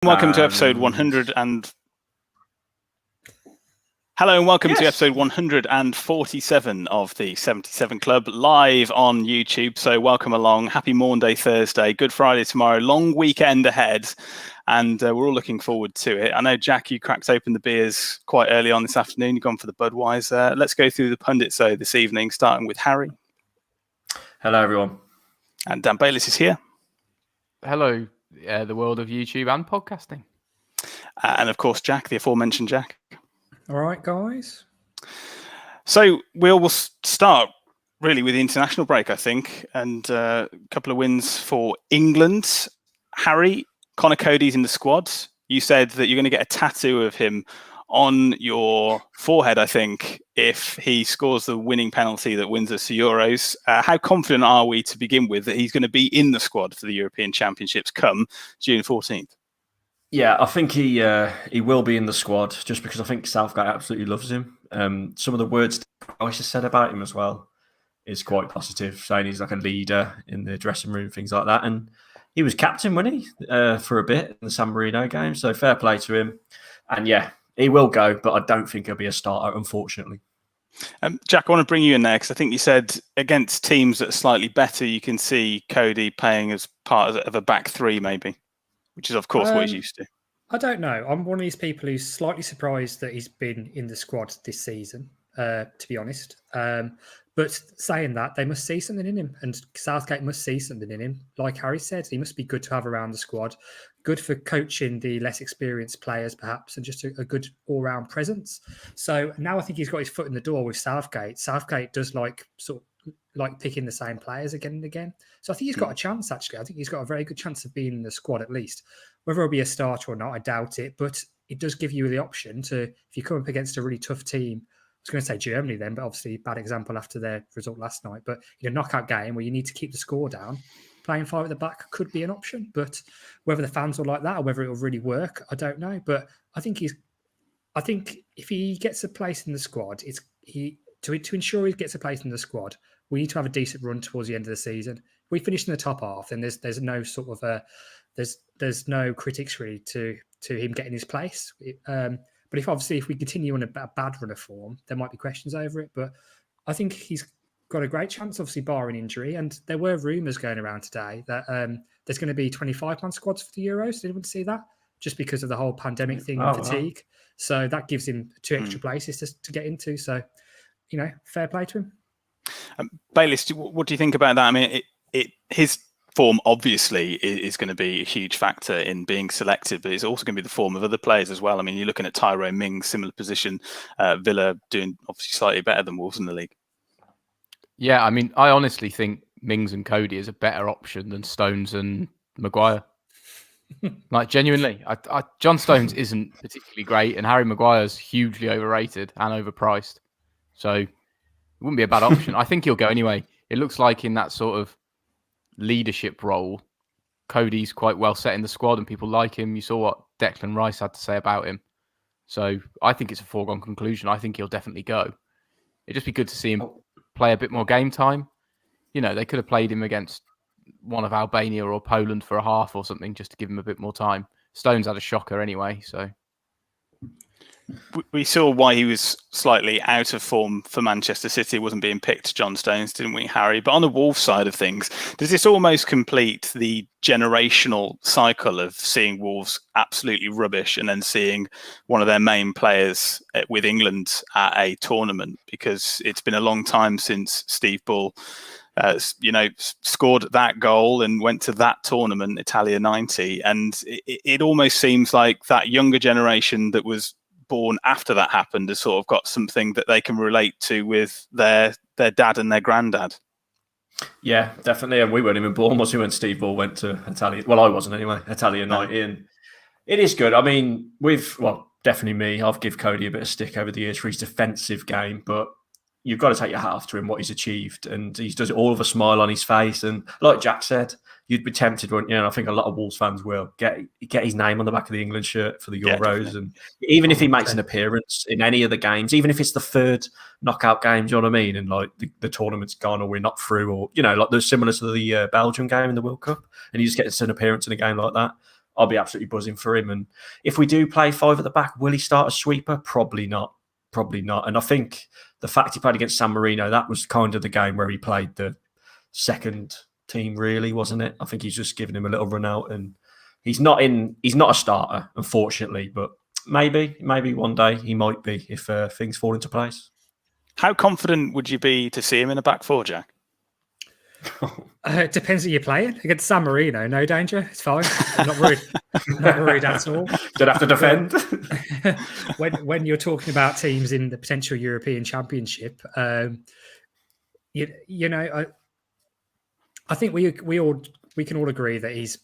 Welcome to episode 100 and... Hello and welcome to episode 147 of the 77 Club, live on YouTube. So welcome along. Happy Maunday Thursday, Good Friday tomorrow, long weekend ahead, and we're all looking forward to it. I know, Jack, you cracked open the beers quite early on this afternoon. You've gone for the Budweiser. Let's go through the pundits, though, this evening, starting with Harry. Hello, everyone. And Dan Bayliss is here. Hello, the world of YouTube and podcasting. And, of course, Jack, the aforementioned Jack. All right, guys. So we'll start really with the international break, I think, and a couple of wins for England. Harry, Conor Coady's in the squad. You said that you're going to get a tattoo of him on your forehead, I think, if he scores the winning penalty that wins us the Euros. How confident are we to begin with that he's going to be in the squad for the European Championships come June 14th? Yeah, I think he will be in the squad just because I think Southgate absolutely loves him. Some of the words Rice has said about him as well is quite positive, saying he's like a leader in the dressing room, things like that. And he was captain, wasn't he, for a bit in the San Marino game? So fair play to him. And yeah, he will go, but I don't think he'll be a starter, unfortunately. Jack, I want to bring you in there because I think you said against teams that are slightly better, you can see Coady playing as part of a back three, maybe. Which is, of course, what he's used to. I don't know. I'm one of these people who's slightly surprised that he's been in the squad this season, to be honest. But saying that, they must see something in him, and Southgate must see something in him. Like Harry said, he must be good to have around the squad, good for coaching the less experienced players, perhaps, and just a good all-round presence. So now I think he's got his foot in the door with Southgate. Southgate does like picking the same players again and again. So I think he's got a chance, actually. I think he's got a very good chance of being in the squad at least. Whether he'll be a starter or not, I doubt it. But it does give you the option to, if you come up against a really tough team, I was going to say Germany then, but obviously bad example after their result last night. But in a knockout game where you need to keep the score down, playing five at the back could be an option. But whether the fans will like that or whether it will really work, I don't know. But I think if he gets a place in the squad, to ensure he gets a place in the squad, we need to have a decent run towards the end of the season. If we finish in the top half, then there's no sort of there's no critics really to him getting his place. But if we continue on a bad run of form, there might be questions over it. But I think he's got a great chance, obviously barring injury. And there were rumours going around today that there's going to be 25-man squads for the Euros. Did anyone see that? Just because of the whole pandemic thing and fatigue. Wow. So that gives him 2 extra places to get into. So, fair play to him. Bayliss, what do you think about that? I mean, his form obviously is going to be a huge factor in being selected, but it's also going to be the form of other players as well. I mean, you're looking at Tyrone Mings, similar position, Villa doing obviously slightly better than Wolves in the league. Yeah, I mean, I honestly think Mings and Coady is a better option than Stones and Maguire. Like, genuinely, John Stones isn't particularly great, and Harry Maguire's hugely overrated and overpriced. So it wouldn't be a bad option. I think he'll go anyway. It looks like in that sort of leadership role, Cody's quite well set in the squad and people like him. You saw what Declan Rice had to say about him. So I think it's a foregone conclusion. I think he'll definitely go. It'd just be good to see him play a bit more game time. They could have played him against one of Albania or Poland for a half or something just to give him a bit more time. Stones had a shocker anyway, so... We saw why he was slightly out of form for Manchester City. Wasn't being picked, John Stones, didn't we, Harry? But on the Wolves side of things, does this almost complete the generational cycle of seeing Wolves absolutely rubbish and then seeing one of their main players with England at a tournament? Because it's been a long time since Steve Bull scored that goal and went to that tournament, Italia 90. And it almost seems like that younger generation that was born after that happened has sort of got something that they can relate to with their dad and their granddad. Yeah, definitely. And we weren't even born, was we, when Steve Ball went to Italia? Well, I wasn't anyway, Italia 90. And it is good. I mean, definitely me. I've given Coady a bit of stick over the years for his defensive game, but you've got to take your hat off to him, what he's achieved. And he does it all with a smile on his face. And like Jack said, you'd be tempted, wouldn't you? And I think a lot of Wolves fans will get his name on the back of the England shirt for the Euros. And even if he makes an appearance in any of the games, even if it's the third knockout game, do you know what I mean? And like the tournament's gone or we're not through, or, like they're similar to the Belgium game in the World Cup, and he just gets an appearance in a game like that. I'll be absolutely buzzing for him. And if we do play 5 at the back, will he start as sweeper? Probably not. And I think the fact he played against San Marino, that was kind of the game where he played the second team, really, wasn't it? I think he's just giving him a little run out, and he's not a starter, unfortunately, but maybe one day he might be if things fall into place. How confident would you be to see him in a back 4, Jack? It depends who you're playing. Against San Marino, no danger. It's fine. I'm not worried. Not worried at all. Don't have to defend. when you're talking about teams in the potential European Championship, you know, I think we can all agree that he's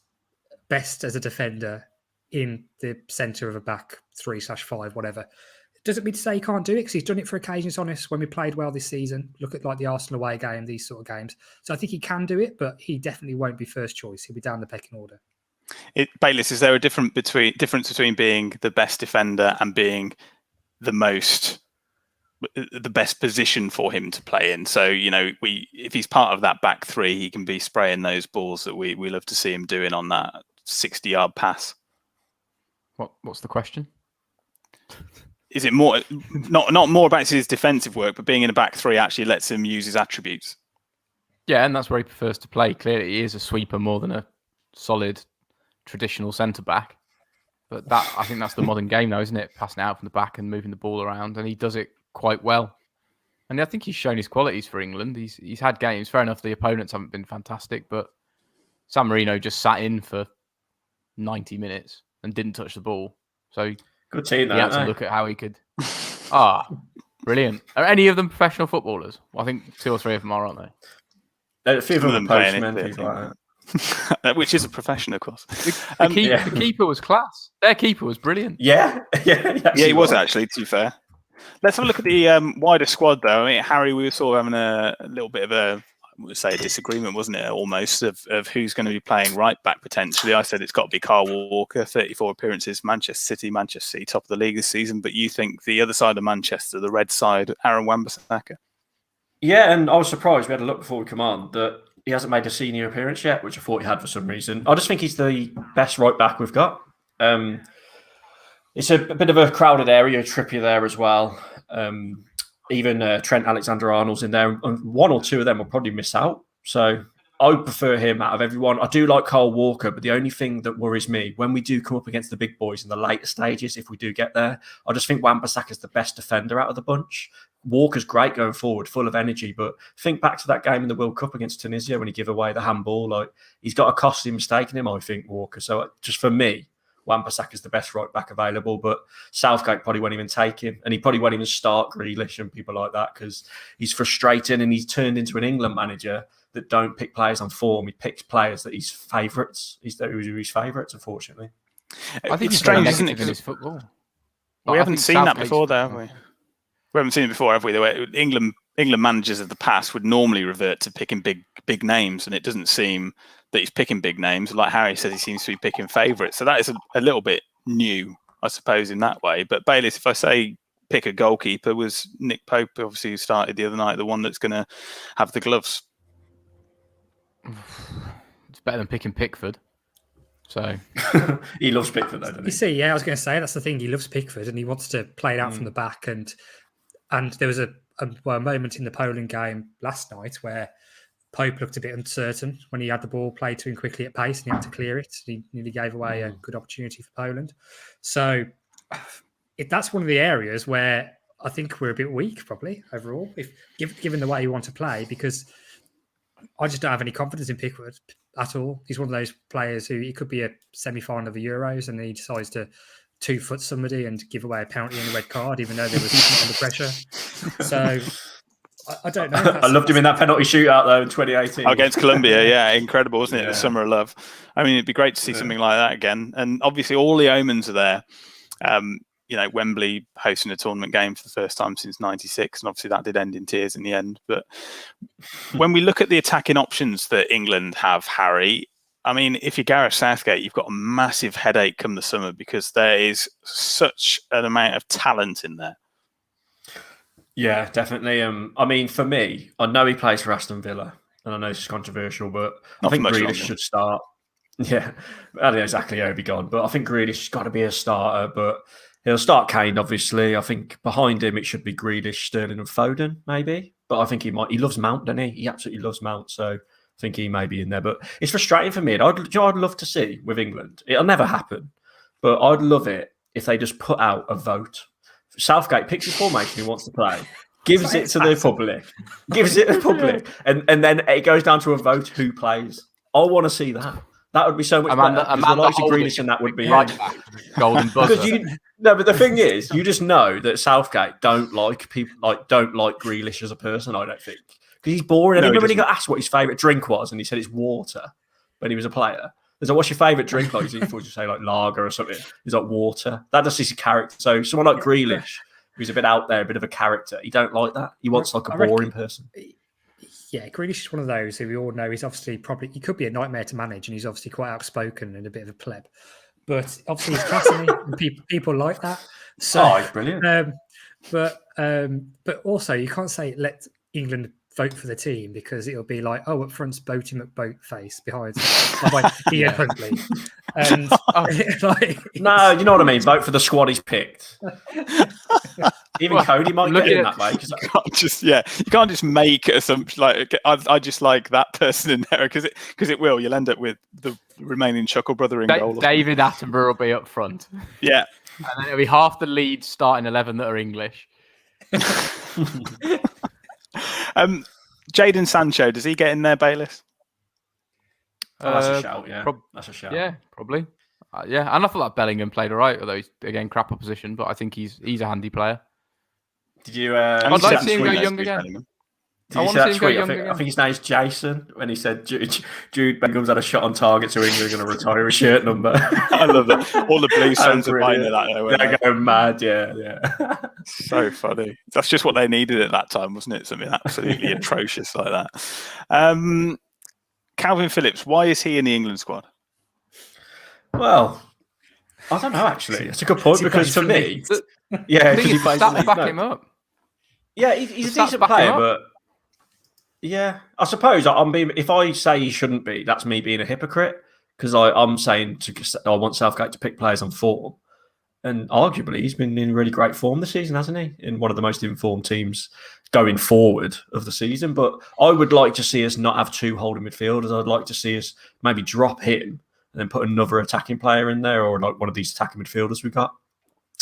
best as a defender in the centre of a back 3/5, whatever. Doesn't mean to say he can't do it, because he's done it for occasions, honest, when we played well this season. Look at like the Arsenal away game, these sort of games. So I think he can do it, but he definitely won't be first choice. He'll be down the pecking order. Bayliss, is there a difference between being the best defender and being the best position for him to play in? So, you know, if he's part of that back 3, he can be spraying those balls that we love to see him doing on that 60-yard pass. What's the question? Is it more not more about his defensive work, but being in a back 3 actually lets him use his attributes? Yeah, and that's where he prefers to play. Clearly, he is a sweeper more than a solid traditional centre back. But I think that's the modern game, though, isn't it? Passing out from the back and moving the ball around, and he does it quite well. And I think he's shown his qualities for England. He's had games. Fair enough, the opponents haven't been fantastic, but San Marino just sat in for 90 minutes and didn't touch the ball. So good team, he had to look at how he could. Brilliant. Are any of them professional footballers? Well, I think 2 or 3 of them are, aren't they? A few of them postmen, people like that. Which is a profession, of course. The keeper was class. Their keeper was brilliant. Yeah, he was actually, to be fair. Let's have a look at the wider squad, though. I mean, Harry, we were sort of having a little bit of a disagreement, wasn't it, almost, of who's going to be playing right back potentially. I said it's got to be Kyle Walker, 34 appearances, Manchester City, top of the league this season. But you think the other side of Manchester, the red side, Aaron Wan-Bissaka? Yeah, and I was surprised, we had a look before we come on, that he hasn't made a senior appearance yet, which I thought he had for some reason. I just think he's the best right back we've got. It's a bit of a crowded area, Trippier there as well. Even Trent Alexander-Arnold's in there, and 1 or 2 of them will probably miss out. So I would prefer him out of everyone. I do like Kyle Walker, but the only thing that worries me, when we do come up against the big boys in the later stages, if we do get there, I just think Wan-Bissaka's the best defender out of the bunch. Walker's great going forward, full of energy, but think back to that game in the World Cup against Tunisia when he gave away the handball. Like, he's got a costly mistake in him, I think, Walker. So just for me, Wan-Bissaka's the best right back available, but Southgate probably won't even take him, and he probably won't even start Grealish and people like that, because he's frustrating and he's turned into an England manager that don't pick players on form. He picks players that he's favourites. His favourites, unfortunately. I think it's strange, isn't it? In his football. We haven't seen that before, though, have we? We haven't seen it before, have we? England managers of the past would normally revert to picking big names, and it doesn't seem that he's picking big names. Like Harry says, he seems to be picking favourites. So that is a little bit new, I suppose, in that way. But Bayliss, if I say pick a goalkeeper, was Nick Pope, obviously, who started the other night, the one that's going to have the gloves? It's better than picking Pickford. So he loves Pickford, though, doesn't he? You see, yeah, I was going to say that's the thing. He loves Pickford, and he wants to play it out from the back. And there was a moment in the Poland game last night where Pope looked a bit uncertain when he had the ball played to him quickly at pace, and he had to clear it. He nearly gave away a good opportunity for Poland. So that's one of the areas where I think we're a bit weak, probably overall, given the way you want to play, because I just don't have any confidence in Pickford at all. He's one of those players who he could be a semi-final of the Euros, and then he decides to 2-foot somebody and give away a penalty and a red card, even though there was under pressure. So I don't know. I loved him in that penalty shootout, though, in 2018. Against Colombia, yeah. Incredible, wasn't it? Yeah. The summer of love. I mean, it'd be great to see something like that again. And obviously, all the omens are there. Wembley hosting a tournament game for the first time since '96, and obviously that did end in tears in the end. But when we look at the attacking options that England have, Harry, I mean, if you're Gareth Southgate, you've got a massive headache come the summer, because there is such an amount of talent in there. Yeah, definitely. I mean, for me, I know he plays for Aston Villa, and I know this is controversial, but I think Grealish should start. Yeah, I don't know exactly how he'll be gone, but I think Grealish has got to be a starter. But he'll start Kane, obviously. I think behind him it should be Grealish, Sterling, and Foden, maybe. But I think he might. He loves Mount, doesn't he? He absolutely loves Mount, so I think he may be in there. But it's frustrating for me. I'd love to see with England. It'll never happen, but I'd love it if they just put out a vote. Southgate picks his formation he wants to play, gives it to the public, and then it goes down to a vote who plays. I want to see that. That would be so much better. The likes of Grealish and that would be right golden buzzer. But the thing is, you just know that Southgate don't like Grealish as a person. I don't think because he's boring. No, I remember when he got asked what his favourite drink was, and he said it's water when he was a player. There's like, what's your favourite drink? Like, he thought you say like lager or something. He's like water. That just is his character. So someone like Grealish, who's a bit out there, a bit of a character, he don't like that. He wants like a boring person. Yeah, Grealish is one of those who we all know he's obviously he could be a nightmare to manage, and he's obviously quite outspoken and a bit of a pleb. But obviously he's classy, and people like that. So, he's brilliant. But also you can't say let England vote for the team because it'll be like, oh, up front's Boaty McBoatface, behind Ian Huntley. And no, you know what I mean. Vote for the squad he's picked. Even Coady might get in that way. You can't just make assumptions like I just like that person in there because it will. You'll end up with the remaining Chuckle brother in goal. David Attenborough will be up front. Yeah, and then it'll be half the Leeds starting 11 that are English. Jaden Sancho, does he get in there, Bayliss? That's a shout. Yeah, that's a shout. Yeah, probably. Yeah, and I thought that Bellingham played all right, although he's again crap opposition. But I think he's a handy player. Did you? I'd like to see him go young again. Did you see that tweet? I think his name's Jason when he said Jude Bellingham's had a shot on target, so England are going to retire his shirt number. I love it. All the Blues fans are buying that. They're going mad. Yeah. So funny. That's just what they needed at that time, wasn't it? Something absolutely atrocious like that. Calvin Phillips, why is he in the England squad? Well, I don't know. Actually, it's a good point because for me, because he plays. Back him up. Yeah, he's a decent player, but. Yeah, I suppose I'm being. If I say he shouldn't be, that's me being a hypocrite because I'm saying I want Southgate to pick players on form, and arguably he's been in really great form this season, hasn't he? In one of the most informed teams going forward of the season. But I would like to see us not have two holding midfielders. I'd like to see us maybe drop him and then put another attacking player in there, or like one of these attacking midfielders we've got.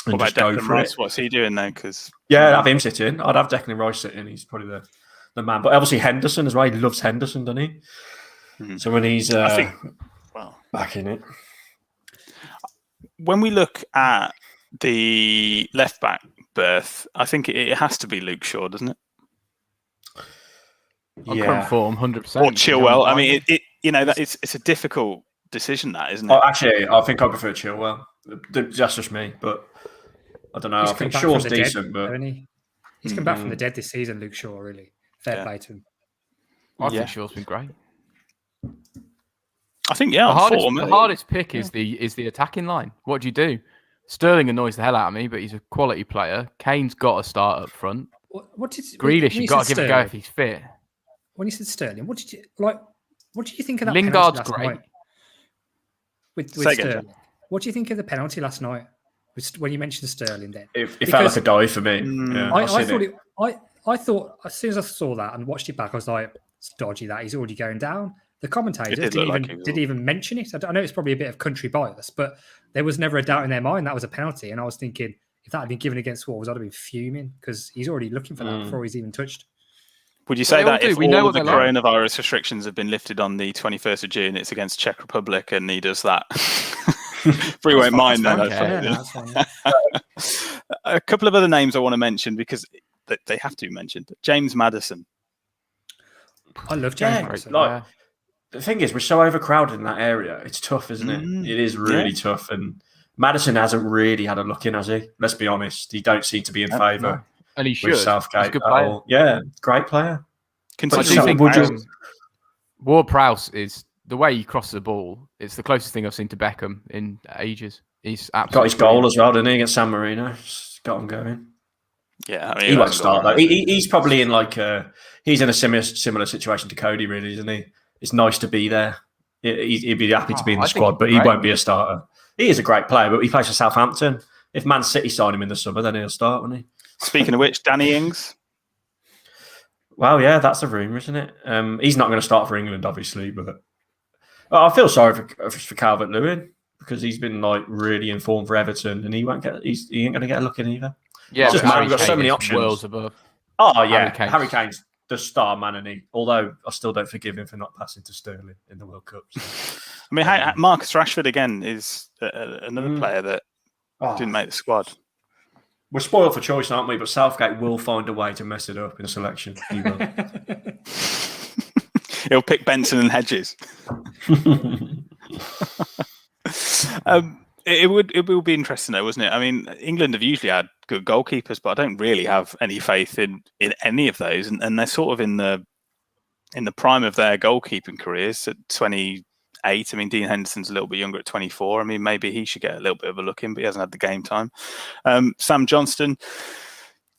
What about Declan Rice? What's he doing there? Because I'd have him sitting. I'd have Declan Rice sitting. He's probably the man, but obviously Henderson as well. He loves Henderson, doesn't he? Mm-hmm. So when he's back in it. When we look at the left back berth, I think it has to be Luke Shaw, doesn't it? On current form, 100%. Or Chilwell. I mean, it's a difficult decision, that isn't it? Oh, actually, I think I prefer Chilwell. That's just me, but I don't know. I think Shaw's decent, but he's come back from the dead this season. Luke Shaw, really. Fair play to him. I think Shaw's been great. I think the hardest pick is the attacking line. What do you do? Sterling annoys the hell out of me, but he's a quality player. Kane's got to start up front. Grealish, you've got to give it a go if he's fit. When you said Sterling, what did you think of that? Lingard's great. With Sterling, what do you think of the penalty last night? When you mentioned Sterling, then it felt like a die for me. I thought as soon as I saw that and watched it back, I was like, it's dodgy that he's already going down. The commentators didn't even mention it. I know it's probably a bit of country bias, but there was never a doubt in their mind that was a penalty. And I was thinking, if that had been given against Wolves, I'd have been fuming because he's already looking for that before he's even touched. Would you say that if all the coronavirus restrictions have been lifted on the 21st of June, it's against Czech Republic and he does that? Free won't mind then. A couple of other names I want to mention because they have to be mentioned. James Maddison. I love James Maddison. The thing is, we're so overcrowded in that area. It's tough, isn't it? It is really tough. And Maddison hasn't really had a look in, has he? Let's be honest. He don't seem to be in favour. No. And he should. Southgate. He's a good player. Yeah, great player. Ward-Prowse is the way he crosses the ball. It's the closest thing I've seen to Beckham in ages. He's absolutely got his goal as well, didn't he, against San Marino? Just got him going. Yeah, I mean, he won't start though. He's probably in he's in a similar situation to Coady, really, isn't he? It's nice to be there. He'd be happy to be in the I think squad, he'd but be he great. won't be a starter. He is a great player, but he plays for Southampton. If Man City sign him in the summer, then he'll start, won't he? Speaking of which, Danny Ings. Well, yeah, that's a rumour, isn't it? He's not going to start for England, obviously, but I feel sorry for Calvert-Lewin because he's been like really informed for Everton, and he ain't going to get a look in either. Yeah, Just but mad, Harry we've got so Kane many is options. worlds above. Oh yeah, Harry Kane's the star man, and although I still don't forgive him for not passing to Sterling in the World Cup. So. I mean, Marcus Rashford again is another player that didn't make the squad. We're spoiled for choice, aren't we? But Southgate will find a way to mess it up in a selection. He will. He'll pick Benson and Hedges. It will be interesting though, wasn't it? I mean, England have usually had good goalkeepers, but I don't really have any faith in any of those, and they're sort of in the prime of their goalkeeping careers at 28. I mean, Dean Henderson's a little bit younger at 24. I mean, maybe he should get a little bit of a look in, but he hasn't had the game time. Sam Johnston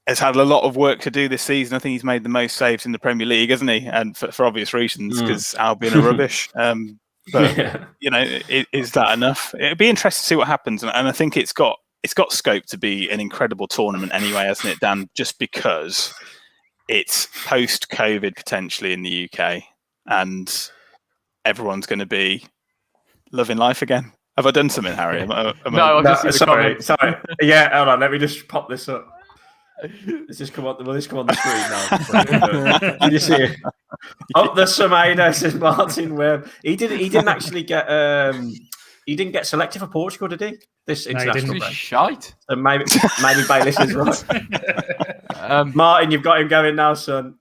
has had a lot of work to do this season. I think he's made the most saves in the Premier League, hasn't he? And for obvious reasons, because Albion are rubbish. But is that enough? It'd be interesting to see what happens, and I think it's got scope to be an incredible tournament anyway, hasn't it, Dan? Just because it's post-COVID potentially in the UK, and everyone's going to be loving life again. Have I done something, Harry? Sorry. Yeah, hold on. Let me just pop this up. Does this come on? Will this come on the screen now? Did you see it? Oh, there's some Ada, says Martin Webb. He didn't actually get. He didn't get selected for Portugal, did he? This international break. Shite. So maybe Bayliss is right. Martin, you've got him going now, son.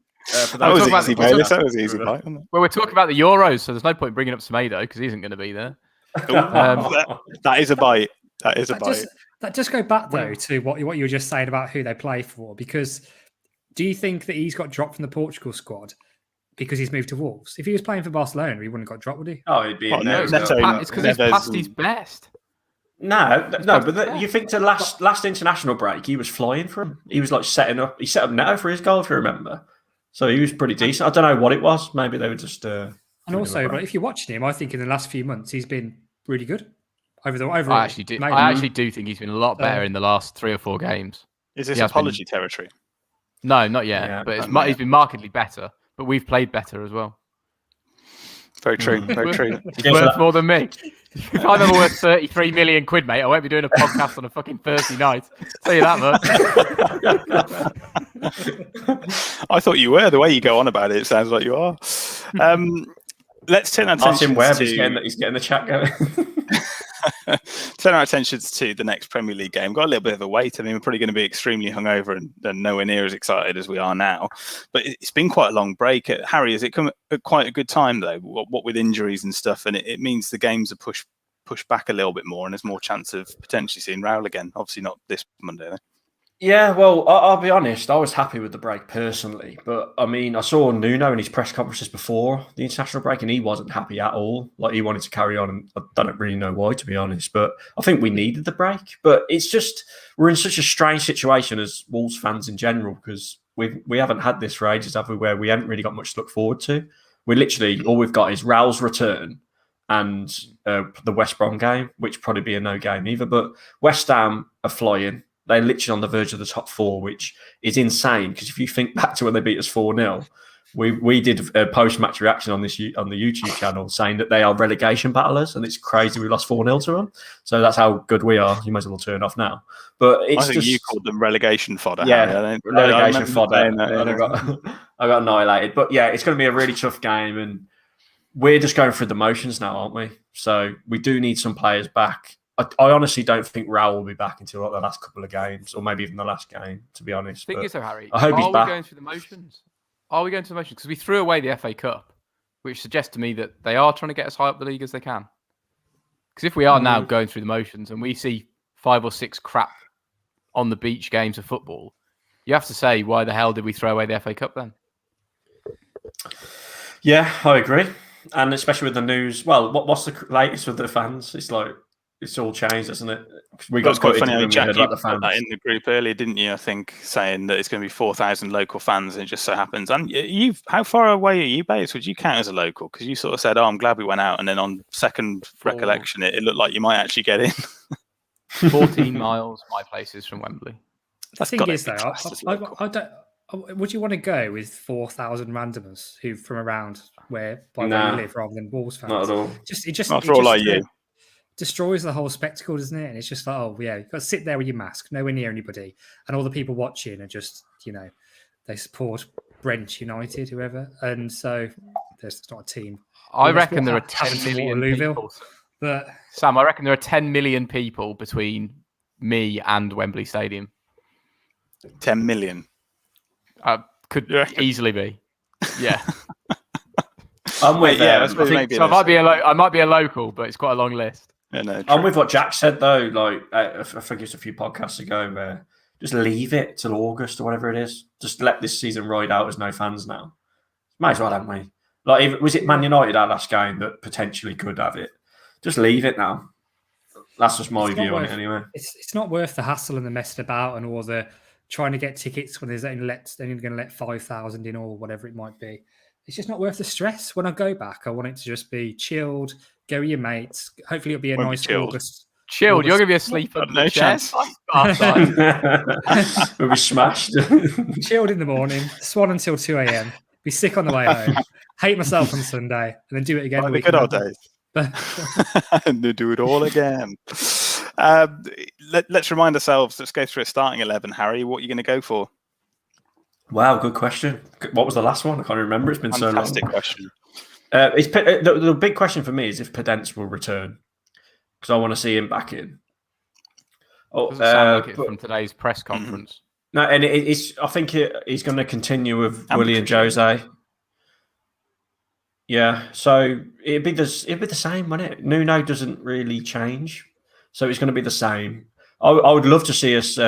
That was easy, Bayliss. That was easy, right? Well, we're talking about the Euros, so there's no point bringing up Semedo because he isn't going to be there. That is a bite. That is a bite. That just go back though to what you were just saying about who they play for. Because do you think that he's got dropped from the Portugal squad because he's moved to Wolves? If he was playing for Barcelona, he wouldn't have got dropped, would he? Oh, he'd be in there. It's because he's past his best. No, but you think the last international break, he was flying for him. He was like setting up. He set up Neto for his goal, if you remember. So he was pretty decent. I don't know what it was. Maybe they were just. And also, but if you're watching him, I think in the last few months he's been really good. Overall, I actually do think he's been a lot better in the last 3 or 4 games. Is this apology territory? No, not yet. But he's been markedly better. But we've played better as well. Very true. Very true. He's worth more than me. If I'm ever worth 33 million quid, mate, I won't be doing a podcast on a fucking Thursday night. Tell you that much. I thought you were. The way you go on about it sounds like you are. Let's turn our attention to... He's getting the chat going. Turn our attentions to the next Premier League game. Got a little bit of a wait. I mean, we're probably going to be extremely hungover and nowhere near as excited as we are now. But it's been quite a long break. Harry, has it come at quite a good time, though? What with injuries and stuff? And it means the games are pushed back a little bit more and there's more chance of potentially seeing Raul again. Obviously not this Monday, though. Yeah, well, I'll be honest. I was happy with the break personally, but I mean, I saw Nuno in his press conferences before the international break, and he wasn't happy at all. Like he wanted to carry on, and I don't really know why, to be honest. But I think we needed the break. But it's just we're in such a strange situation as Wolves fans in general because we haven't had this for ages, have we? Where we haven't really got much to look forward to. We literally all we've got is Raul's return and the West Brom game, which probably be a no game either. But West Ham are flying. They're literally on the verge of the top 4, which is insane. Because if you think back to when they beat us 4-0, we did a post-match reaction on the YouTube channel saying that they are relegation battlers, and it's crazy we lost 4-0 to them. So that's how good we are. You might as well turn off now. But it's I think you called them relegation fodder. Yeah, relegation fodder. And I got annihilated. But yeah, it's going to be a really tough game, and we're just going through the motions now, aren't we? So we do need some players back. I honestly don't think Raul will be back until like the last couple of games, or maybe even the last game, to be honest. The thing is, though, Harry, I hope he's back. Are we going through the motions? Because we threw away the FA Cup, which suggests to me that they are trying to get as high up the league as they can. Because if we are now going through the motions and we see 5 or 6 crap on the beach games of football, you have to say, why the hell did we throw away the FA Cup then? Yeah, I agree. And especially with the news. Well, what's the latest with the fans? It's like It's all changed, hasn't it? We That's got quite funny. when we Jack, heard you about the put fans. that in the group earlier, didn't you? I think saying that it's going to be 4,000 local fans, and it just so happens. And how far away are you based? Would you count as a local? Because you sort of said, "Oh, I'm glad we went out," and then on second recollection, it looked like you might actually get in. 14 miles. My place is from Wembley. The thing is, though, I don't. Would you want to go with 4,000 randomers who from around where you live, rather than Wolves fans? Not at all. Not for all like you. Destroys the whole spectacle, doesn't it? And it's just like, oh yeah, you've got to sit there with your mask, nowhere near anybody, and all the people watching are just, they support Brent United, whoever, and so there's not a team. I reckon there are 10 million people. But Sam, I reckon there are 10 million people between me and Wembley Stadium. 10 million. Could easily be. Yeah. I'm with I might be a local, but it's quite a long list. Yeah, no, I'm with what Jack said though. Like I think it's a few podcasts ago where just leave it till August or whatever it is. Just let this season ride out as no fans now. Might as well, haven't we? Like, was it Man United our last game that potentially could have it? Just leave it now. That's just my view on it anyway. It's not worth the hassle and the messing about and all the trying to get tickets when they're only going to let 5,000 in or whatever it might be. It's just not worth the stress. When I go back, I want it to just be chilled, go with your mates. Hopefully it'll be a nice August. Chilled? You're going to be asleep at no chance. We'll be smashed. Chilled in the morning, swan until 2 a.m. Be sick on the way home. Hate myself on Sunday and then do it again. The good old days. And they do it all again. Let's remind ourselves. Let's go through a starting 11. Harry, what are you going to go for? Wow, good question. What was the last one? I can't remember. It's been Fantastic so long. Question. The big question for me is if Podence will return, because I want to see him back in. Doesn't sound like it from today's press conference. No, and I think he's going to continue with Willie and Jose. Yeah, so it'd be the same, wouldn't it? Nuno doesn't really change, so it's going to be the same. I would love to see us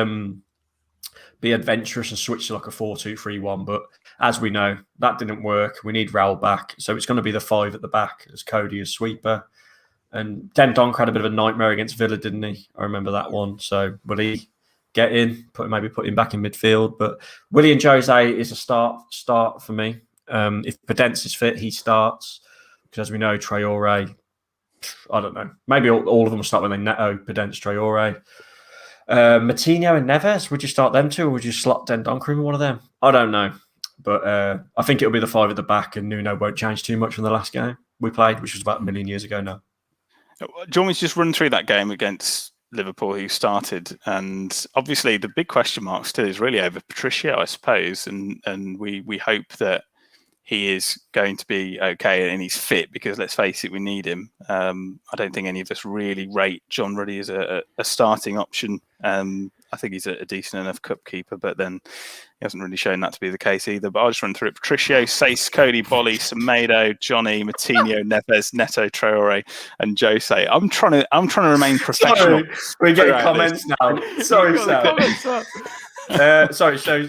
be adventurous and switch to like a 4-2-3-1, but as we know, that didn't work. We need Raul back, so it's going to be the 5 at the back as Coady as sweeper. And Den Donk had a bit of a nightmare against Villa, didn't he? I remember that one. So will he get in? Maybe put him back in midfield. But Willie and Jose is a start for me. If Podence is fit, he starts. Because as we know, Traore, I don't know. Maybe all of them will start when they Neto, Podence, Traore. Matinho and Neves, would you start them two, or would you slot Den Donker in one of them? I don't know. But I think it'll be the 5 at the back, and Nuno won't change too much from the last game we played, which was about a million years ago now. Do you want me to just run through that game against Liverpool, who started? And obviously the big question mark still is really over Patricio, I suppose. And we hope that he is going to be okay and he's fit, because let's face it, we need him. I don't think any of us really rate John Ruddy as a starting option. I think he's a decent enough cup keeper, but then he hasn't really shown that to be the case either. But I'll just run through it. Patricio, Sace, Coady, Bolly, Semedo, Johnny, Matinho, Neves, Neto, Traore, and Jose. I'm trying to remain professional. Sorry, we're getting comments now. Sorry, Sam. Sorry, so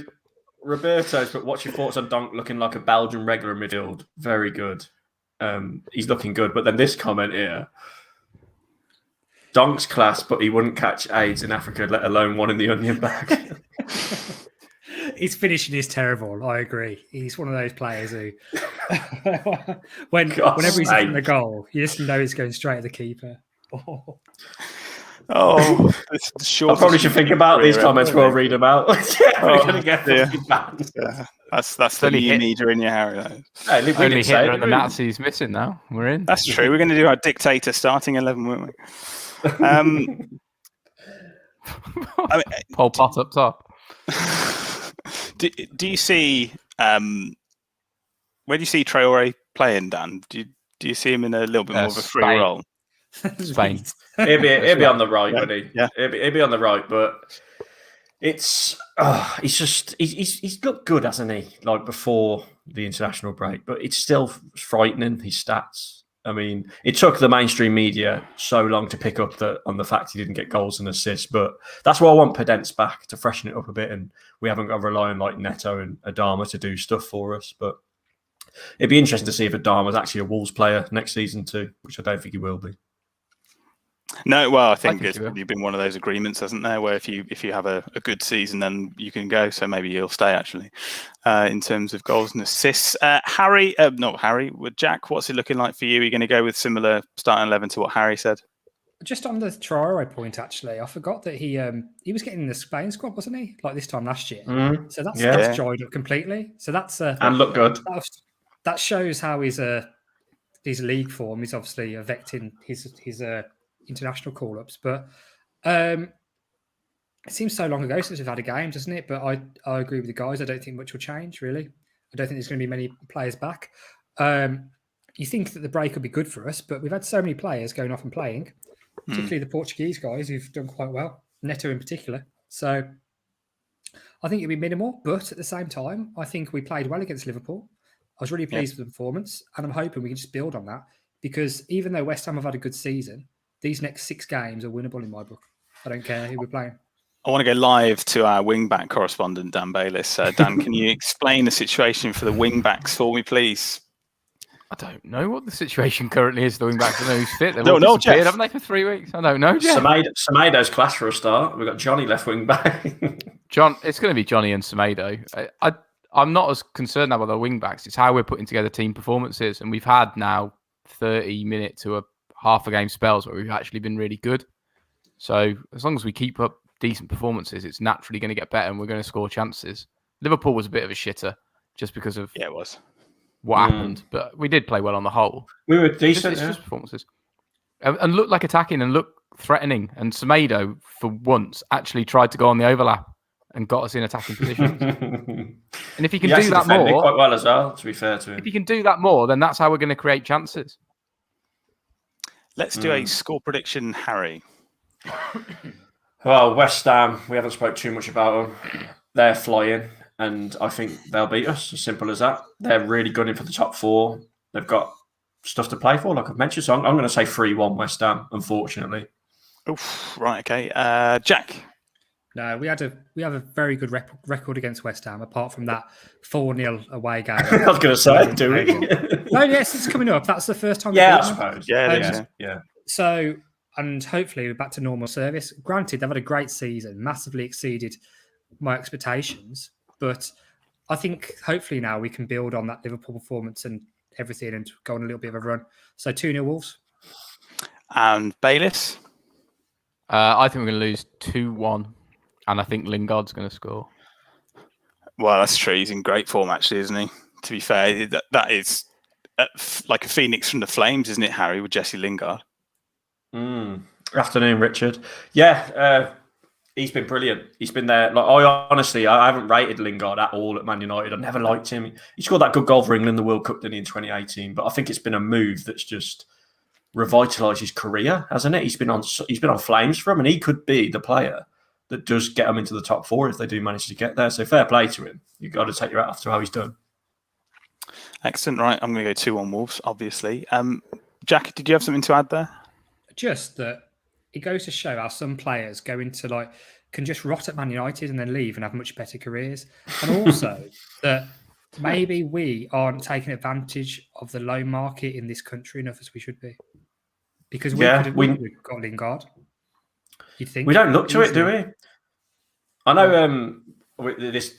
Roberto's, but what's your thoughts on Donk looking like a Belgian regular midfield? Very good. He's looking good. But then this comment here, Donk's class, but he wouldn't catch AIDS in Africa, let alone one in the onion bag. His finishing is terrible. I agree. He's one of those players who, whenever he's hitting the goal, you just know he's going straight at the keeper. I probably should think about these comments we'll read about. We're going to get banned. That's the new media in your Harry. Hey, only Hitler and the Nazis missing now. We're in. That's true. We're going to do our dictator starting 11, weren't we? Pol Pot up top. Do you see where do you see Traore playing, Dan? Do you see him in a little bit more of a free role? Spain. He'll be on the right, wouldn't he? Yeah. He'll be on the right, but it's he's looked good, hasn't he? Like before the international break, but it's still frightening, his stats. I mean, it took the mainstream media so long to pick up on the fact he didn't get goals and assists, but that's why I want Podence back, to freshen it up a bit, and we haven't got to rely on like Neto and Adama to do stuff for us. But it'd be interesting to see if Adama's actually a Wolves player next season too, which I don't think he will be. No, well, I think think it's he will. probably been one of those agreements, hasn't there, where if you have a good season, then you can go. So maybe he'll stay actually, in terms of goals and assists. Not Harry, with Jack. What's it looking like for you? Are you going to go with similar starting 11 to what Harry said? Just on the Traore point, actually, I forgot that he was getting in the Spain squad, wasn't he? Like this time last year. So that's dried up completely. So that's and look good. That shows how his league form is obviously affecting his international call-ups. But it seems so long ago since we've had a game, doesn't it? But I agree with the guys. I don't think much will change, really. I don't think there's going to be many players back. You think that the break will be good for us, but we've had so many players going off and playing, particularly the Portuguese guys who've done quite well, Neto in particular. So I think it'll be minimal, but at the same time, I think we played well against Liverpool. I was really pleased with the performance, and I'm hoping we can just build on that because even though West Ham have had a good season, these next 6 games are winnable in my book. I don't care who we're playing. I want to go live to our wing-back correspondent, Dan Bayliss. Dan, can you explain the situation for the wing-backs for me, please? I don't know what the situation currently is. The wing-backs, I don't know who's fit. They've Don't all know, disappeared, Jeff. haven't they, for 3 weeks? I don't know, Jeff. Semedo's class for a start. We've got Johnny left wing back. It's going to be Johnny and Semedo. I'm not as concerned now with our wing backs. It's how we're putting together team performances. And we've had now 30-minute to a half a game spells where we've actually been really good. So as long as we keep up decent performances, it's naturally going to get better and we're going to score chances. Liverpool was a bit of a shitter just because of it was what happened. But we did play well on the whole. We were decent. It's just performances. And look like attacking and look threatening. And Semedo, for once, actually tried to go on the overlap and got us in attacking positions. And if he can do that more, quite well as well. To be fair to him, if he can do that more, then that's how we're going to create chances. Let's do a score prediction, Harry. Well, West Ham, we haven't spoke too much about them. They're flying, and I think they'll beat us. As simple as that. They're really gunning for the top 4. They've got stuff to play for, like I've mentioned. So I'm going to say 3-1 West Ham. Unfortunately. Oof, right. Okay. Jack. No, we have a very good record against West Ham, apart from that 4-0 away game. I was going to say, do we? No, yes, it's coming up. That's the first time. Yeah, I suppose. Yeah. So, and hopefully we're back to normal service. Granted, they've had a great season, massively exceeded my expectations, but I think hopefully now we can build on that Liverpool performance and everything and go on a little bit of a run. So 2-0 Wolves. And Bayliss. I think we're going to lose 2-1. And I think Lingard's going to score. Well, that's true. He's in great form, actually, isn't he? To be fair, that is like a phoenix from the flames, isn't it, Harry, with Jesse Lingard? Afternoon, Richard. Yeah, he's been brilliant. He's been there. Like I haven't rated Lingard at all at Man United. I never liked him. He scored that good goal for England in the World Cup, didn't he, in 2018? But I think it's been a move that's just revitalised his career, hasn't it? He's been on flames for him, and he could be the player that does get them into the top 4 if they do manage to get there. So fair play to him. You've got to take your hat off to how he's done. Excellent. Right, I'm going to go 2-1 Wolves, obviously. Jack, did you have something to add there? Just that it goes to show how some players go into can just rot at Man United and then leave and have much better careers. And also that maybe we aren't taking advantage of the loan market in this country enough as we should be. Because we've got Lingard. You'd think we don't look to it, do we? I know this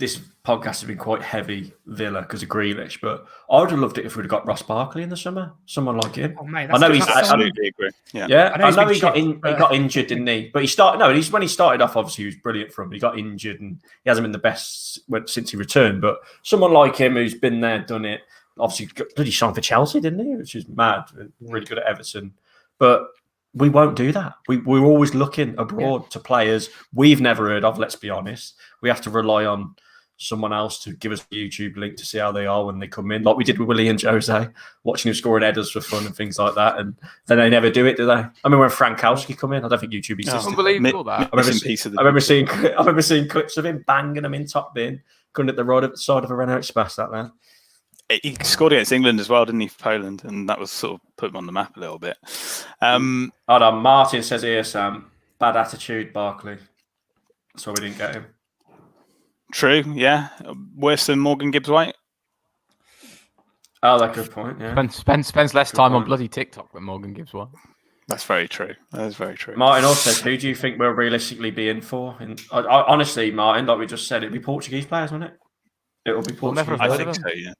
podcast has been quite heavy Villa because of Grealish, but I would have loved it if we'd have got Ross Barkley in the summer, someone like him. Oh, mate, I know he's absolutely agree. Yeah, I know he got injured, didn't he? But he started. No, when he started off, obviously he was brilliant for him. He got injured and he hasn't been the best since he returned. But someone like him who's been there, done it, obviously got bloody signed for Chelsea, didn't he? Which is mad. Really good at Everton, but we won't do that. We're always looking abroad to players we've never heard of, let's be honest. We have to rely on someone else to give us a YouTube link to see how they are when they come in, like we did with Willie and Jose, watching him scoring headers for fun and things like that. And then they never do it, do they? I mean, when Frankowski come in, I don't think YouTube exists. Unbelievable that. I remember seeing clips of him banging them in top bin, going at the right side of a Renault Express, that man. He scored against England as well, didn't he, for Poland? And that was sort of put him on the map a little bit. Hold on, Martin says here, Sam, bad attitude, Barkley. That's why we didn't get him. True, yeah. Worse than Morgan Gibbs-White? Oh, that's a good point, yeah. Spends less time on bloody TikTok than Morgan Gibbs-White. That's very true. That is very true. Martin also says, who do you think we'll realistically be in for? And honestly, Martin, like we just said, it'd be Portuguese players, wouldn't it? It will be Portuguese. I think so. Yeah.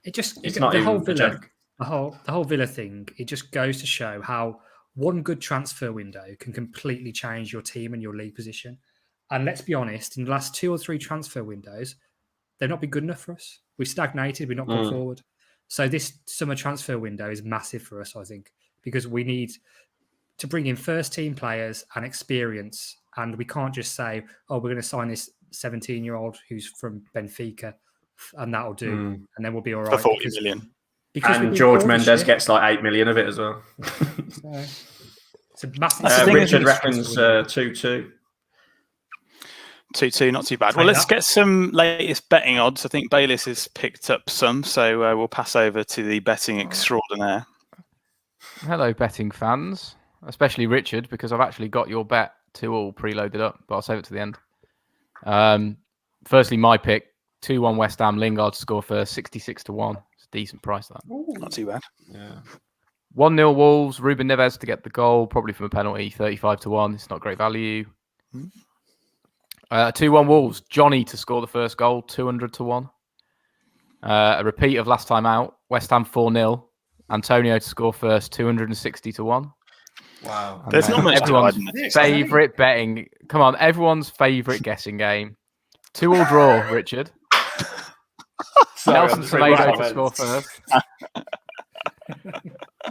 It's not the whole even a Villa, joke. the whole Villa thing. It just goes to show how one good transfer window can completely change your team and your league position. And let's be honest, in the last 2 or 3 transfer windows, they've not been good enough for us. We've stagnated. We've not gone forward. So this summer transfer window is massive for us, I think, because we need to bring in first team players and experience. And we can't just say, oh, we're going to sign this 17-year-old who's from Benfica and that'll do. And then we'll be all right. For 40 million. Because and George Mendes gets like 8 million of it as well. It's a massive Richard reckons 2-2. 2-2, not too bad. Well, let's get some latest betting odds. I think Bayliss has picked up some, so we'll pass over to the betting extraordinaire. Hello, betting fans, especially Richard, because I've actually got your bet 2-2 preloaded up, but I'll save it to the end. Firstly, my pick, 2-1 West Ham, Lingard to score first, 66-1. It's a decent price, that. Ooh, not too bad. Yeah. 1-0 Wolves, Ruben Neves to get the goal, probably from a penalty, 35-1. It's not great value. 2-1 Wolves, Johnny to score the first goal, 200-1. A repeat of last time out, West Ham 4-0, Antonio to score first, 260-1. Wow. There's not much everyone's favourite betting. Come on, everyone's favourite guessing game. 2-2 draw, Richard. Nelson Semedo to score first.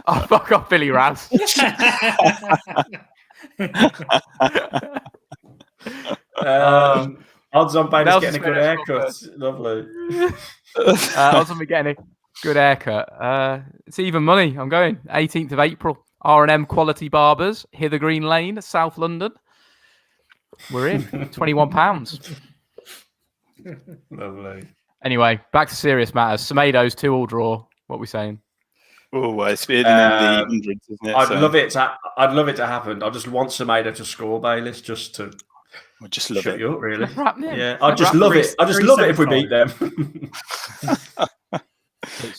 Oh, fuck off, Billy Raz. Odds on Bailey's getting a good haircut. Lovely. Odds on me getting a good haircut. It's even money. I'm going 18th of April. R&M Quality Barbers, Hither Green Lane, South London. We're in. £21. Lovely. Anyway, back to serious matters. Semedo's 2-2 draw. What are we saying? Oh, well, it's been in the hundreds, isn't it? I'd love it to happen. I just want Semedo to score, Bayliss, just to just love shut it. you up, really. Yeah, I just love it. I just love it if we beat them.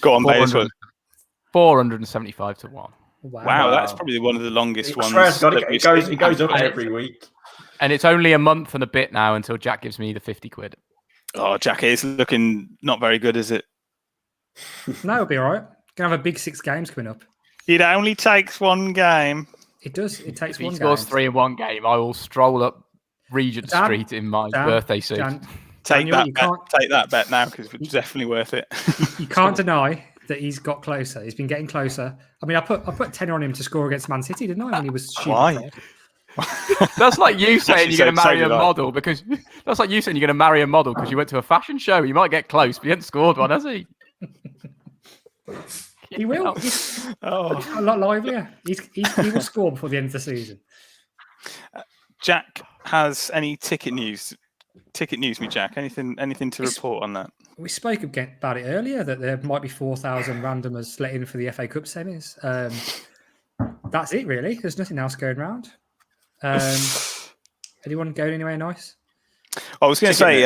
Go on, Bayliss. 475-1. Wow, that's probably one of the longest ones. It goes up every week. And it's only a month and a bit now until Jack gives me the 50 quid. Oh, Jack, it's looking not very good, is it? No, it'll be all right. Gonna have a big 6 games coming up. It only takes one game. It does. It takes one game. If he scores 3 in one game, I will stroll up Regent Street in my birthday suit. Take that bet now, because it's definitely worth it. You can't deny that he's got closer. He's been getting closer. I mean, I put 10 on him to score against Man City, didn't I? When he was shooting. Why? That's like you saying you're going to marry a model because that's like you saying you're going to marry a model because you went to a fashion show. You might get close, but you haven't scored one, has he? He will. He's a lot livelier. He will score before the end of the season. Jack has any ticket news? Ticket news, me, Jack. Anything to report on that? We spoke about it earlier that there might be 4,000 randomers let in for the FA Cup semis. That's it, really. There's nothing else going around. Anyone going anywhere nice? I was going to say,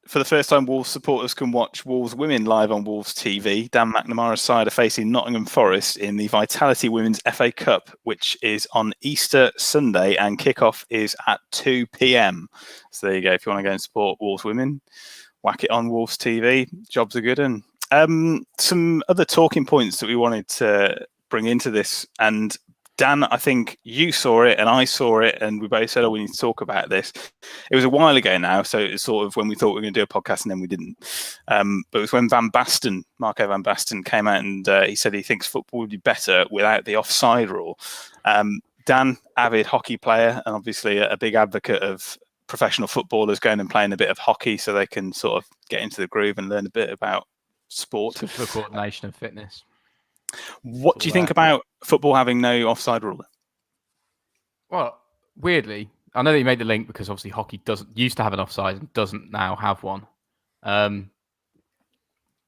for the first time, Wolves supporters can watch Wolves women live on Wolves TV. Dan McNamara's side are facing Nottingham Forest in the Vitality Women's FA Cup, which is on Easter Sunday, and kickoff is at 2 p.m. So there you go. If you want to go and support Wolves women, whack it on Wolves TV. Jobs are good. And some other talking points that we wanted to bring into this, and Dan, I think you saw it and I saw it, and we both said, "Oh, we need to talk about this." It was a while ago now, so it's sort of when we thought we were going to do a podcast, and then we didn't. But it was when Marco Van Basten, came out and he said he thinks football would be better without the offside rule. Dan, avid hockey player, and obviously a big advocate of professional footballers going and playing a bit of hockey so they can sort of get into the groove and learn a bit about sport. Good for coordination and fitness. What do you think about football having no offside rule? Well, weirdly, I know that you made the link because obviously hockey used to have an offside and doesn't now have one.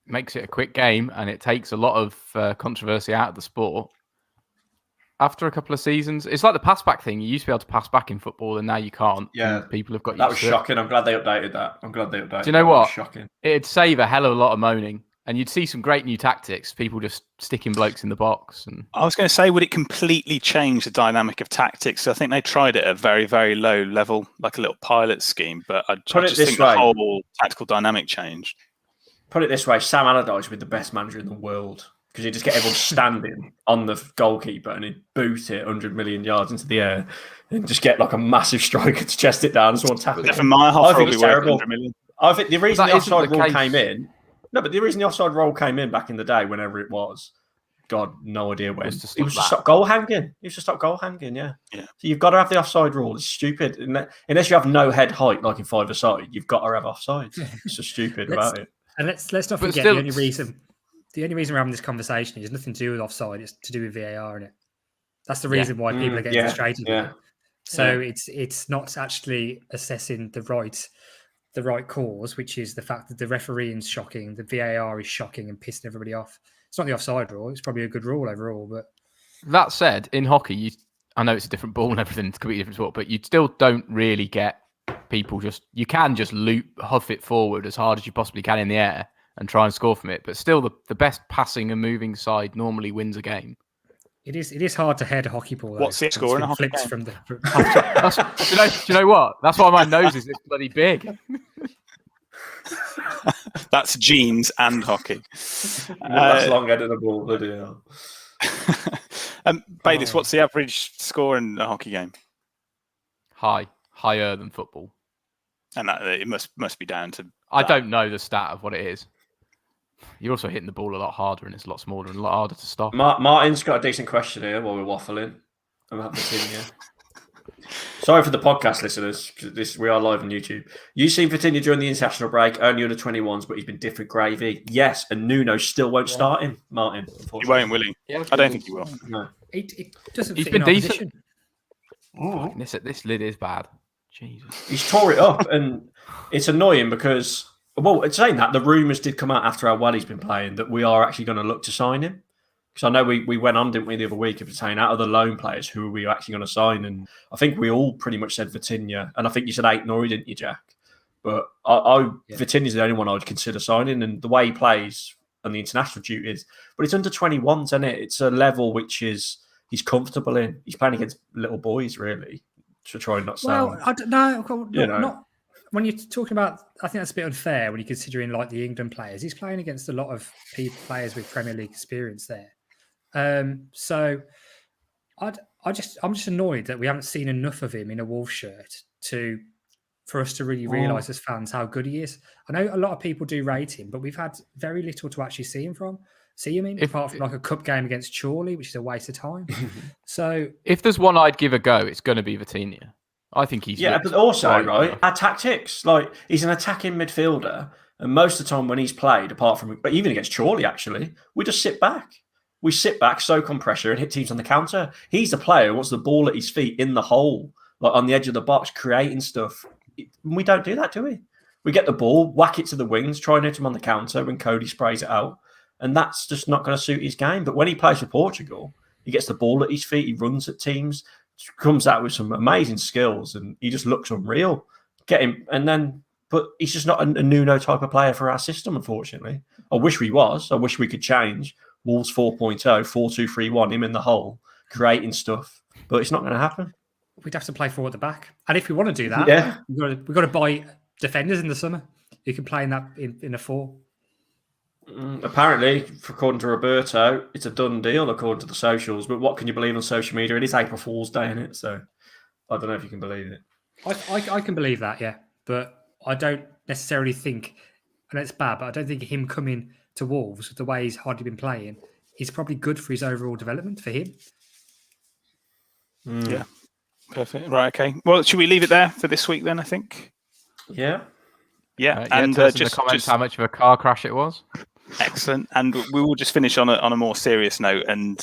Makes it a quick game and it takes a lot of controversy out of the sport. After a couple of seasons, it's like the pass back thing. You used to be able to pass back in football and now you can't. Yeah, people have got that was shocking. I'm glad they updated that. Do you know what? Shocking. It'd save a hell of a lot of moaning. And you'd see some great new tactics, people just sticking blokes in the box. And I was going to say, would it completely change the dynamic of tactics? I think they tried it at a very, very low level, like a little pilot scheme, but I just think the whole tactical dynamic changed. Put it this way, Sam Allardyce would be the best manager in the world because he'd just get everyone standing on the goalkeeper and he'd boot it 100 million yards into the air and just get like a massive striker to chest it down and someone tap it. I think it's terrible. I think the reason the offside rule came in... No, but the reason the offside rule came in back in the day, whenever it was, God, no idea when. It was to stop goal hanging. Yeah. So you've got to have the offside rule. It's stupid. Unless you have no head height, like in five-a-side, you've got to have offside. It's so stupid about it. And let's not forget the only reason we're having this conversation is nothing to do with offside. It's to do with VAR, isn't it? That's the reason why people are getting frustrated with it. So it's not actually assessing the right cause, which is the fact that the refereeing's shocking, the VAR is shocking and pissing everybody off. It's not the offside rule. It's probably a good rule overall. But that said, in hockey, I know it's a different ball and everything, it's a completely different sport, but you still don't really get people you can just huff it forward as hard as you possibly can in the air and try and score from it. But still, the best passing and moving side normally wins a game. It is hard to head a hockey ball. What's the score in a hockey game? From the... do you know what? That's why my nose is this bloody big. That's jeans and hockey. That's long head of the ball, bloody hell. Bayless, what's the average score in a hockey game? Higher than football. And that it must be down to... I don't know the stat of what it is. You're also hitting the ball a lot harder and it's a lot smaller and a lot harder to stop. Martin's got a decent question here while we're waffling about Vitinha. Sorry for the podcast listeners, because we are live on YouTube. You've seen Vitinha during the international break, only under 21s, but he's been different gravy. Yes, and Nuno still won't start him, Martin. He won't, will he? Yeah, I don't think he will. No. It doesn't He's fit been in our decent. position. This lid is bad. Jesus. He's tore it up, and it's annoying because... Well, it's saying that the rumours did come out after how well he's been playing that we are actually going to look to sign him. Because I know we went on, didn't we, the other week of saying out of the loan players, who are we actually going to sign? And I think we all pretty much said Vitinha. And I think you said Aït-Nouri, didn't you, Jack? But Vitinha's the only one I would consider signing. And the way he plays on the international duties, but it's under 21s, isn't it? It's a level which he's comfortable in. He's playing against little boys, really, to try and not sound... Well, I don't know. Not when you're talking about, I think that's a bit unfair when you're considering like the England players. He's playing against a lot of players with Premier League experience there. So I'm just annoyed that we haven't seen enough of him in a Wolves shirt for us to really realise as fans how good he is. I know a lot of people do rate him, but we've had very little to actually see him in, apart from like a cup game against Chorley, which is a waste of time. So if there's one I'd give a go, it's going to be Vitinha. I think he's... Yeah, but also, right, our tactics, like he's an attacking midfielder, and most of the time when he's played, but even against Chorley, actually, we just sit back. We sit back, soak on pressure, and hit teams on the counter. He's the player who wants the ball at his feet in the hole, like on the edge of the box, creating stuff. We don't do that, do we? We get the ball, whack it to the wings, try and hit him on the counter when Coady sprays it out, and that's just not going to suit his game. But when he plays for Portugal, he gets the ball at his feet, he runs at teams, comes out with some amazing skills, and he just looks unreal. But he's just not a Nuno type of player for our system, unfortunately. I wish we was. I wish we could change Wolves 4.0, 4-2-3-1, him in the hole, creating stuff. But it's not going to happen. We'd have to play 4 at the back. And if we want to do that, we've got to buy defenders in the summer who can play in a 4. Apparently, according to Roberto, it's a done deal according to the socials. But what can you believe on social media? It is April Fool's Day, isn't it? So I don't know if you can believe it. I can believe that, yeah. But I don't necessarily think, and it's bad, but I don't think him coming to Wolves with the way he's hardly been playing is probably good for his overall development for him. Yeah, perfect. Right, okay. Well, should we leave it there for this week then, I think? Yeah. And just in the comments how much of a car crash it was. Excellent. And we will just finish on a more serious note. And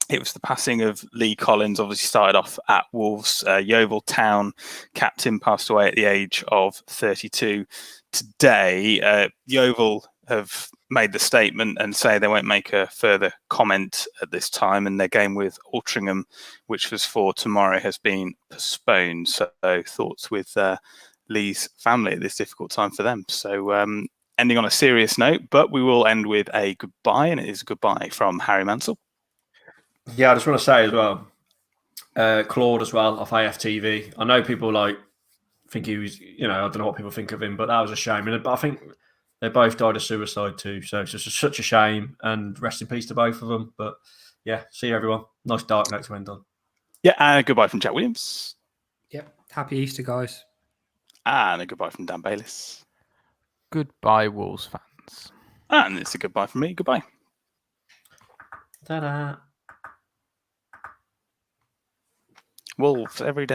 it was the passing of Lee Collins, obviously started off at Wolves. Yeovil Town captain passed away at the age of 32. Today, Yeovil have made the statement and say they won't make a further comment at this time. And their game with Altrincham, which was for tomorrow, has been postponed. So thoughts with Lee's family at this difficult time for them. So ending on a serious note, but we will end with a goodbye, and it is a goodbye from Harry Mansell. Yeah, I just want to say as well, Claude as well off AFTV. I know people think he was, I don't know what people think of him, but that was a shame. But I think they both died of suicide too, so it's just such a shame. And rest in peace to both of them. But yeah, see you everyone. Nice dark note to end on. Yeah, and a goodbye from Jack Williams. Yep. Happy Easter, guys. And a goodbye from Dan Bayliss. Goodbye, Wolves fans. And it's a goodbye from me. Goodbye. Ta-da. Wolves every day.